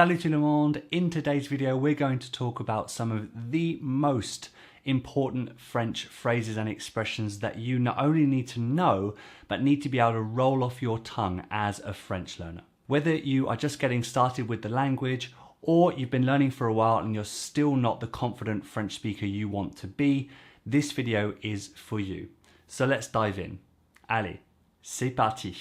Salut tout le monde! In today's video we're going to talk about some of the most important French phrases and expressions that you not only need to know but need to be able to roll off your tongue as a French learner. Whether you are just getting started with the language or you've been learning for a while and you're still not the confident French speaker you want to be, this video is for you. So let's dive in. Allez, c'est parti!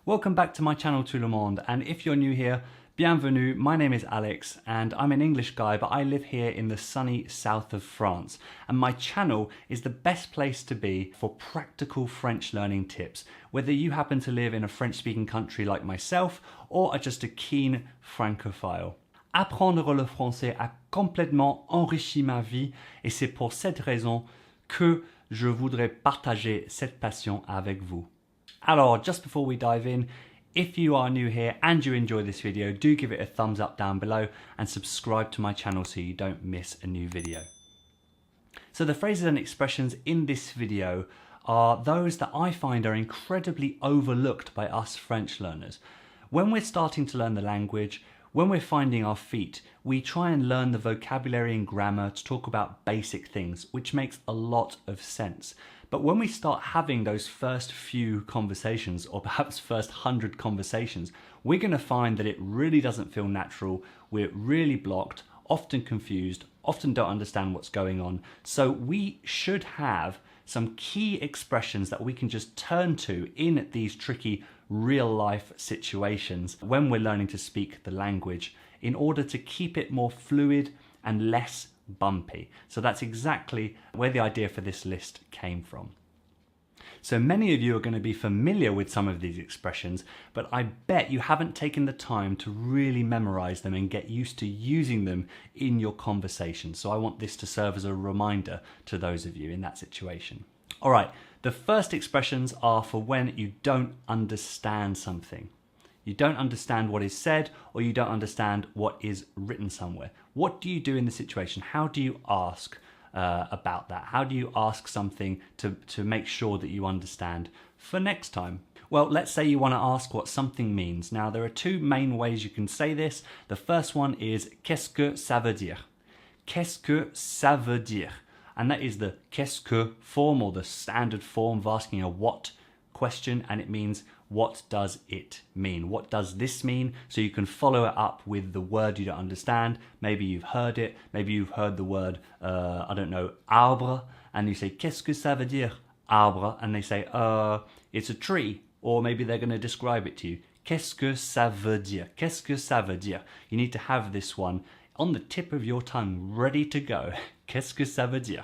Welcome back to my channel tout le monde, and if you're new here, bienvenue, my name is Alex and I'm an English guy, but I live here in the sunny south of France, and my channel is the best place to be for practical French learning tips, whether you happen to live in a French speaking country like myself or are just a keen francophile. Apprendre le français a complètement enrichi ma vie et c'est pour cette raison que je voudrais partager cette passion avec vous. Alors, just before we dive in, if you are new here and you enjoy this video, do give it a thumbs up down below and subscribe to my channel so you don't miss a new video. So the phrases and expressions in this video are those that I find are incredibly overlooked by us French learners. When we're starting to learn the language, when we're finding our feet, we try and learn the vocabulary and grammar to talk about basic things, which makes a lot of sense. But when we start having those first few conversations, or perhaps first 100 conversations, we're going to find that it really doesn't feel natural. We're really blocked, often confused, often don't understand what's going on. So we should have some key expressions that we can just turn to in these tricky real life situations when we're learning to speak the language in order to keep it more fluid and less bumpy. So that's exactly where the idea for this list came from. So many of you are going to be familiar with some of these expressions, but I bet you haven't taken the time to really memorize them and get used to using them in your conversation. So I want this to serve as a reminder to those of you in that situation. All right, the first expressions are for when you don't understand something. You don't understand what is said, or you don't understand what is written somewhere. What do you do in the situation? How do you ask about that? How do you ask something to make sure that you understand for next time? Well, let's say you want to ask what something means. Now, there are two main ways you can say this. The first one is qu'est-ce que ça veut dire? Qu'est-ce que ça veut dire? And that is the qu'est-ce que form, or the standard form of asking a what question, and it means what does it mean? What does this mean? So you can follow it up with the word you don't understand. Maybe you've heard it. Maybe you've heard the word, I don't know, arbre, and you say, qu'est-ce que ça veut dire, arbre? And they say, it's a tree. Or maybe they're going to describe it to you. Qu'est-ce que ça veut dire? Qu'est-ce que ça veut dire? You need to have this one on the tip of your tongue, ready to go. Qu'est-ce que ça veut dire?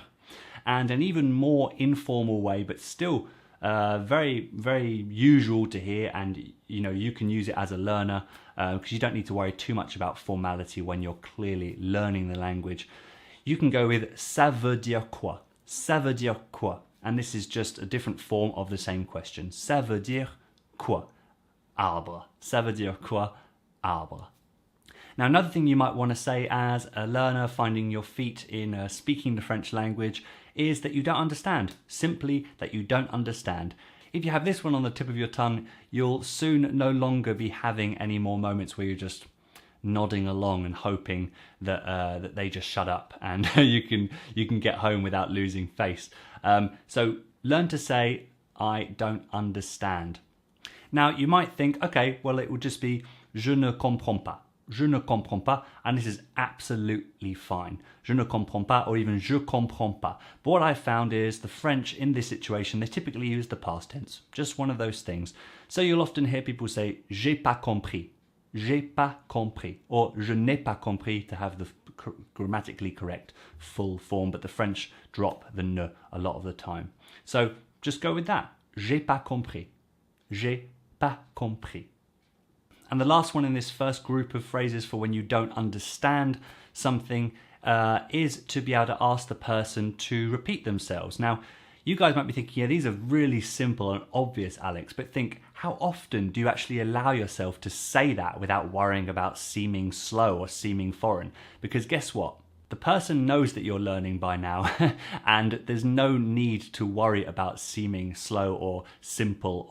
And an even more informal way, but still very, very usual to hear, and you can use it as a learner because you don't need to worry too much about formality when you're clearly learning the language. You can go with ça veut dire quoi? Ça veut dire quoi? And this is just a different form of the same question. Ça veut dire quoi? Arbre. Ça veut dire quoi? Arbre. Now, another thing you might want to say as a learner finding your feet in speaking the French language is that you don't understand. Simply that you don't understand. If you have this one on the tip of your tongue, you'll soon no longer be having any more moments where you're just nodding along and hoping that they just shut up and you can get home without losing face. So learn to say, I don't understand. Now, you might think, okay, well, it would just be je ne comprends pas. Je ne comprends pas, and this is absolutely fine. Je ne comprends pas, or even je comprends pas. But what I found is the French in this situation, they typically use the past tense. Just one of those things. So you'll often hear people say, j'ai pas compris. J'ai pas compris. Or je n'ai pas compris to have the grammatically correct full form, but the French drop the ne a lot of the time. So just go with that. J'ai pas compris. J'ai pas compris. And the last one in this first group of phrases for when you don't understand something is to be able to ask the person to repeat themselves. Now, you guys might be thinking, yeah, these are really simple and obvious, Alex, but think, how often do you actually allow yourself to say that without worrying about seeming slow or seeming foreign? Because guess what? The person knows that you're learning by now, and there's no need to worry about seeming slow or simple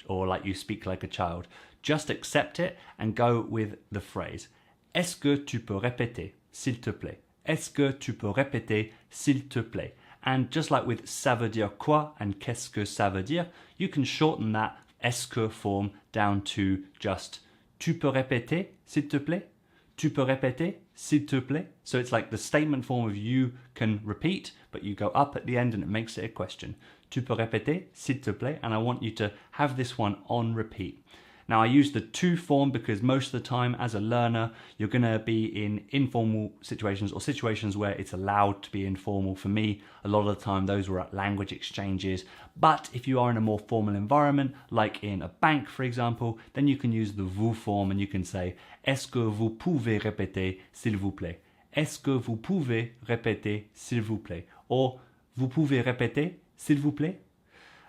or like you speak like a child. just accept it and go with the phrase. Est-ce que tu peux répéter, s'il te plaît? Est-ce que tu peux répéter, s'il te plaît? And just like with ça veut dire quoi and qu'est-ce que ça veut dire, you can shorten that est-ce que form down to just tu peux répéter, s'il te plaît? Tu peux répéter, s'il te plaît? So it's like the statement form of you can repeat, but you go up at the end and it makes it a question. Tu peux répéter, s'il te plaît? And I want you to have this one on repeat. Now I use the to form because most of the time as a learner, you're going to be in informal situations or situations where it's allowed to be informal. For me, a lot of the time those were at language exchanges. But if you are in a more formal environment, like in a bank, for example, then you can use the vous form and you can say, est-ce que vous pouvez répéter, s'il vous plaît? Est-ce que vous pouvez répéter, s'il vous plaît? Or, vous pouvez répéter, s'il vous plaît?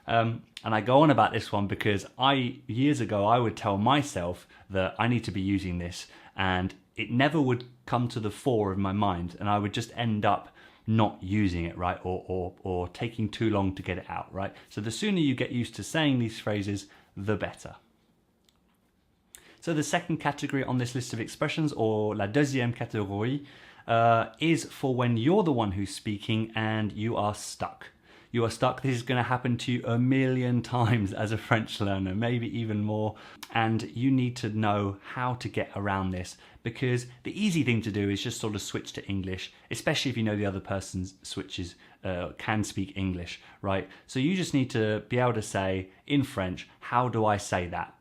And I go on about this one because years ago I would tell myself that I need to be using this and it never would come to the fore of my mind and I would just end up not using it, right? Or taking too long to get it out, right? So the sooner you get used to saying these phrases, the better. So the second category on this list of expressions, or la deuxième catégorie, is for when you're the one who's speaking and you are stuck. You are stuck. This is going to happen to you a million times as a French learner, maybe even more. And you need to know how to get around this because the easy thing to do is just sort of switch to English, especially if you know the other person can speak English, right? So you just need to be able to say in French, how do I say that?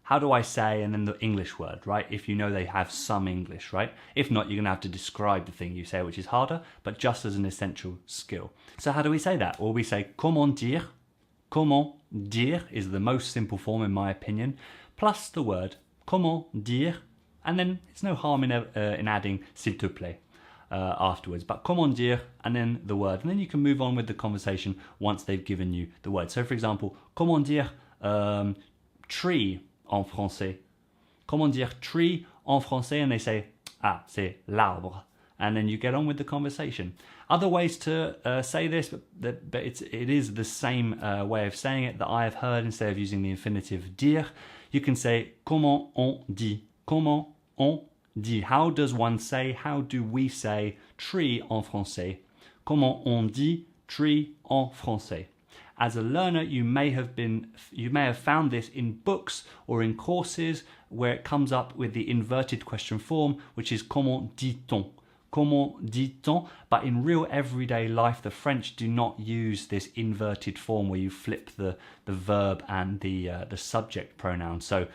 How do I say, and then the English word, right? If you know they have some English, right? If not, you're going to have to describe the thing you say, which is harder, but just as an essential skill. So how do we say that? Well, we say comment dire. Comment dire is the most simple form, in my opinion, plus the word comment dire, and then it's no harm in adding s'il te plaît afterwards. But comment dire, and then the word, and then you can move on with the conversation once they've given you the word. So, for example, comment dire tree en français. Comment dire tree en français? And they say, ah, c'est l'arbre. And then you get on with the conversation. Other ways to say this, but it is the same way of saying it that I have heard instead of using the infinitive dire. You can say, comment on dit? Comment on dit? How does one say, how do we say tree en français? Comment on dit tree en français? As a learner, you may have found this in books or in courses where it comes up with the inverted question form, which is comment dit-on? Comment dit-on? But in real everyday life, the French do not use this inverted form where you flip the verb and the subject pronoun. So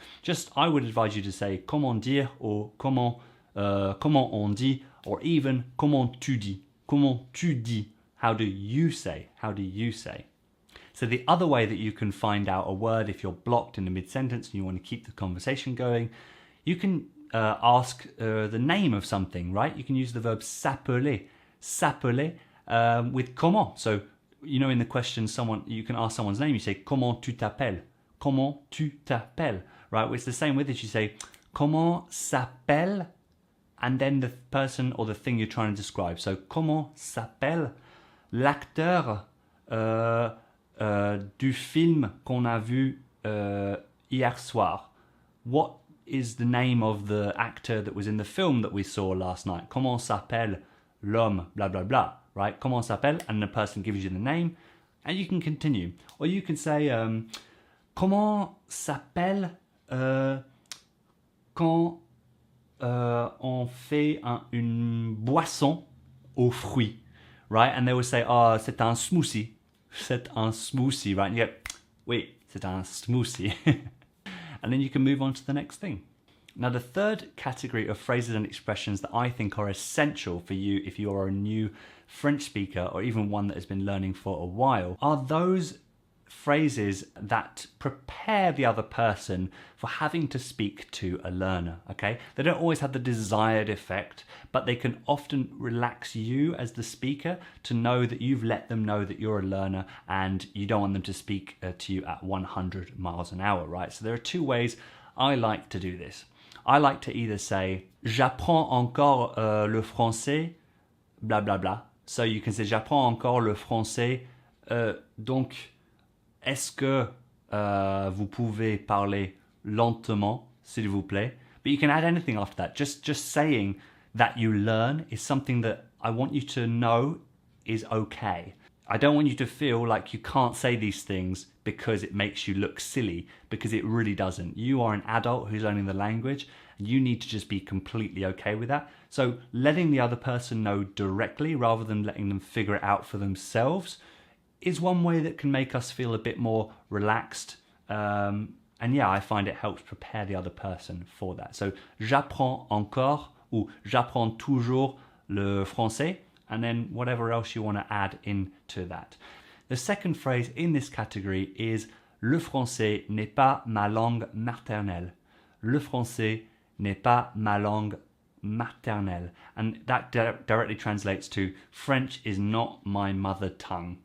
I would advise you to say comment dire or comment on dit, or even comment tu dis? Comment tu dis? How do you say? How do you say? So the other way that you can find out a word if you're blocked in the mid-sentence and you want to keep the conversation going, you can ask the name of something, right? You can use the verb s'appeler, s'appeler with comment. So, you know, in the question, you can ask someone's name. You say, comment tu t'appelles? Comment tu t'appelles? Right? Well, it's the same with this. You say, comment s'appelle? And then the person or the thing you're trying to describe. So, comment s'appelle l'acteur du film qu'on a vu hier soir? What is the name of the actor that was in the film that we saw last night? Comment s'appelle l'homme? Blah, blah, blah. Right? Comment s'appelle? And the person gives you the name. And you can continue. Or you can say, comment s'appelle quand on fait une boisson aux fruits? Right? And they will say, oh, c'est un smoothie. C'est un smoothie, right? And you go, wait, c'est un smoothie. And then you can move on to the next thing. Now, the third category of phrases and expressions that I think are essential for you if you are a new French speaker or even one that has been learning for a while are those phrases that prepare the other person for having to speak to a learner, okay? They don't always have the desired effect, but they can often relax you as the speaker to know that you've let them know that you're a learner and you don't want them to speak to you at 100 miles an hour, right? So there are two ways I like to do this. I like to either say, j'apprends encore le français, blah, blah, blah. So you can say, j'apprends encore le français, donc est-ce que vous pouvez parler lentement, s'il vous plaît. But you can add anything after that. Just saying that you learn is something that I want you to know is okay. I don't want you to feel like you can't say these things because it makes you look silly, because it really doesn't. You are an adult who's learning the language, and you need to just be completely okay with that. So letting the other person know directly rather than letting them figure it out for themselves is one way that can make us feel a bit more relaxed. And yeah, I find it helps prepare the other person for that. So, j'apprends encore ou j'apprends toujours le français, and then whatever else you want to add into that. The second phrase in this category is le français n'est pas ma langue maternelle. Le français n'est pas ma langue maternelle. And that directly translates to French is not my mother tongue.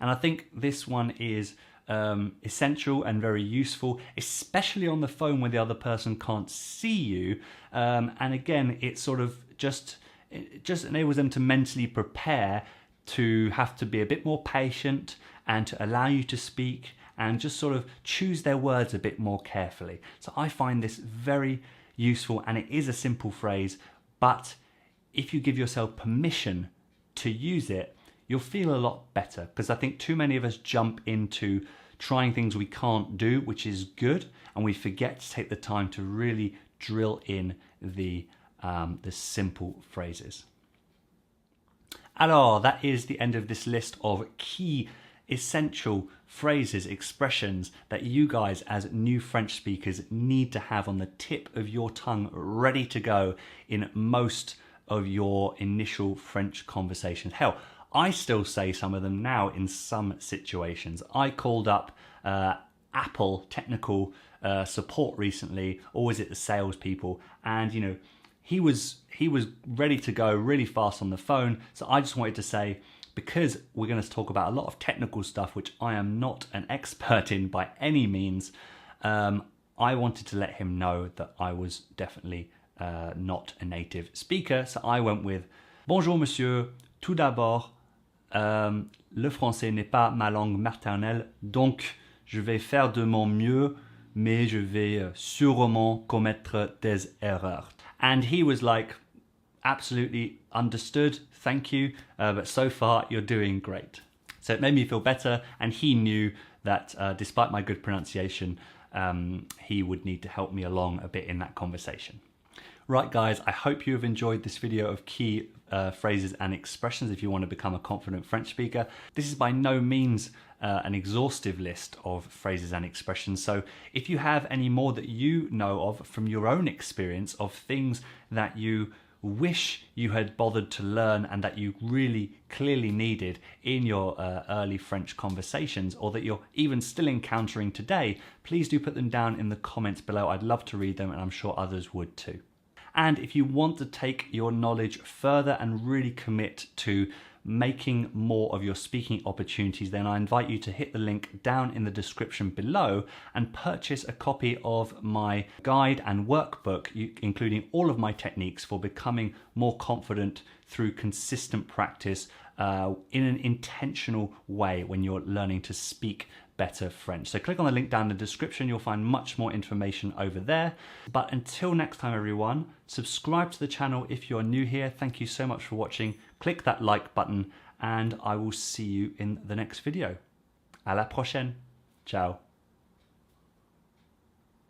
And I think this one is essential and very useful, especially on the phone where the other person can't see you. And again, it sort of just enables them to mentally prepare to have to be a bit more patient and to allow you to speak and just sort of choose their words a bit more carefully. So I find this very useful, and it is a simple phrase, but if you give yourself permission to use it, you'll feel a lot better, because I think too many of us jump into trying things we can't do, which is good, and we forget to take the time to really drill in the simple phrases. Alors, that is the end of this list of key essential phrases, expressions that you guys as new French speakers need to have on the tip of your tongue, ready to go in most of your initial French conversations. Hell, I still say some of them now in some situations. I called up Apple technical support recently, or was it the salespeople? And you know, he was ready to go really fast on the phone. So I just wanted to say, because we're going to talk about a lot of technical stuff, which I am not an expert in by any means, I wanted to let him know that I was definitely not a native speaker. So I went with, Bonjour monsieur, tout d'abord, le français n'est pas ma langue maternelle, donc je vais faire de mon mieux, mais je vais sûrement commettre des erreurs. And he was like, absolutely understood, thank you, but so far you're doing great. So it made me feel better, and he knew that despite my good pronunciation, he would need to help me along a bit in that conversation. Right guys, I hope you have enjoyed this video of key phrases and expressions if you want to become a confident French speaker. This is by no means an exhaustive list of phrases and expressions, so if you have any more that you know of from your own experience of things that you wish you had bothered to learn and that you really clearly needed in your early French conversations, or that you're even still encountering today, please do put them down in the comments below. I'd love to read them, and I'm sure others would too. And if you want to take your knowledge further and really commit to making more of your speaking opportunities, then I invite you to hit the link down in the description below and purchase a copy of my guide and workbook, including all of my techniques for becoming more confident through consistent practice in an intentional way when you're learning to speak better French. So click on the link down in the description, you'll find much more information over there. But until next time everyone, subscribe to the channel if you're new here. Thank you so much for watching. Click that like button and I will see you in the next video. À la prochaine. Ciao.